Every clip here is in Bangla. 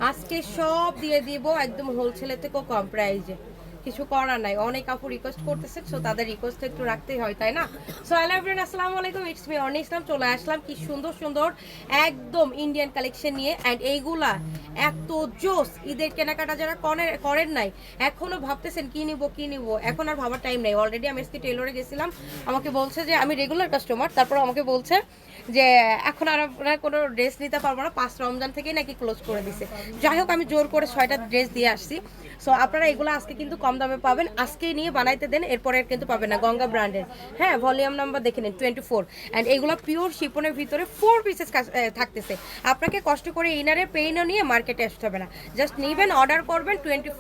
আজকে সব দিয়ে দিব একদম হোলসেলের থেকেও কম প্রাইসে। কিছু করার নাই, অনেক আপু রিকোয়েস্ট করতেছে, সো তাদের রিকোয়েস্ট একটু রাখতেই হয়, তাই না? সো হ্যালো এভরিওয়ান, আসসালামু আলাইকুম, ইটস মি অর্নি ইসলাম। চলে আসলাম কি সুন্দর সুন্দর একদম ইন্ডিয়ান কালেকশন নিয়ে। অ্যান্ড এইগুলা এত জোস, ঈদের কেনাকাটা যারা করেন নাই, এখনো ভাবতেছেন কি নিব, এখন আর ভাবার টাইম নেই। অলরেডি আমি আজকে টেলরে গেছিলাম, আমাকে বলছে যে আমি রেগুলার কাস্টমার, তারপর আমাকে বলছে যে এখন আর আপনারা কোনো ড্রেস নিতে পারবো না, 5 রমজান থেকেই নাকি ক্লোজ করে দিছে। যাই হোক, আমি জোর করে 6টা ড্রেস দিয়ে আসছি। সো আপনারা এগুলো আজকে কিন্তু কম দামে পাবেন, আজকেই নিয়ে বানাইতে দেন, এরপরে কিন্তু পাবেন না। গঙ্গা ব্র্যান্ডের, হ্যাঁ, ভলিউম নাম্বার দেখে নিন 24। অ্যান্ড এগুলো পিওর শিপনের ভিতরে 4 পিসেস থাকতেছে। আপনাকে কষ্ট করে ইনারে পেইনও নিয়ে মার্কেটে আসতে হবে না, জাস্ট নেবেন, অর্ডার করবেন। 24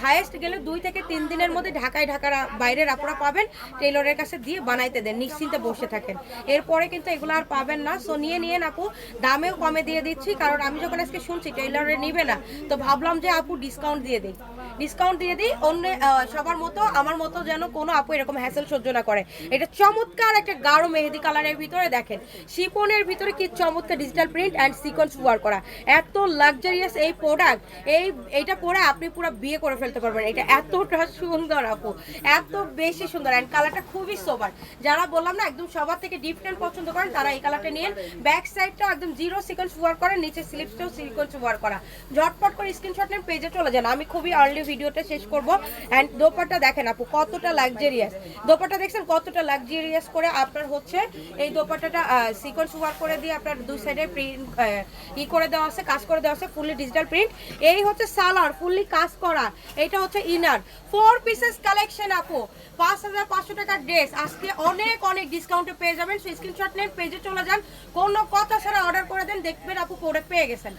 হাইয়েস্ট গেলে 2 থেকে 3 দিনের মধ্যে ঢাকার বাইরের আপনারা পাবেন। টেলরের কাছে দিয়ে বানাইতে দেন, নিশ্চিন্তে বসে থাকেন, এরপরে কিন্তু এগুলো আর পাবেন না। সো নিয়ে আপু, দামেও কমে দিয়ে দিচ্ছি, কারণ আমি যখন আজকে শুনছি টেইলরে নিবে না, তো ভাবলাম যে আপু ডিসকাউন্ট দিয়ে দিই অন্য সবার মতো, আমার মতো যেন কোনো আপু এরকম হ্যাসেল সহ্য না করে। এটা চমৎকার একটা গাঢ় মেহেদি কালারের ভিতরে, দেখেন শিপনের ভিতরে কি চমৎকার digital print and sequence work করা, এত লাক্সারিয়াস এই প্রোডাক্ট। এইটা পরে আপনি পুরো বিয়ে করে ফেলতে পারবেন। এটা এতটা সুন্দর আপু, এত বেশি সুন্দর, অ্যান্ড কালারটা খুবই সোবার। যারা বললাম না একদম সবার থেকে ডিফারেন্ট পছন্দ করেন, তারা এই কালারটা নিন। ব্যাক সাইডটাও একদম জিরো সিকোয়েন্স ওয়ার্ক করা, নিচে স্লিপসটাও সিকোয়েন্স ওয়ার্ক করা। ঝটপট করে স্ক্রিনশট নেন, পেজে চলে যান। আমি খুবই আর্লি ভিডিওটা শেষ করব। অ্যান্ড দোপাট্টা দেখেন আপু কতটা লাক্সারিয়াস, দোপাট্টা দেখছেন কতটা লাক্সারিয়াস করে আপনার হচ্ছে এই দোপাট্টাটা সিকোয়েন্স ওয়ার্ক করে দিয়ে আপনার দুই সাইডে প্রিন্ট করে দেওয়া আছে, কাজ করে দেওয়া আছে, ফুললি ডিজিটাল প্রিন্ট। এই হচ্ছে সালোয়ার, ফুললি কাজ করা। এটা হচ্ছে ইনার, 4 পিসেস কালেকশন আপু, 5500 টাকার ড্রেস আজকে অনেক অনেক ডিসকাউন্টে পেয়ে যাবেন। সো স্ক্রিনশট নেন, পেজে চলে যান, কোনো কথা ছাড়া অর্ডার করে দেন, দেখবেন আপু প্রোডাক্ট পেয়ে গেছেন।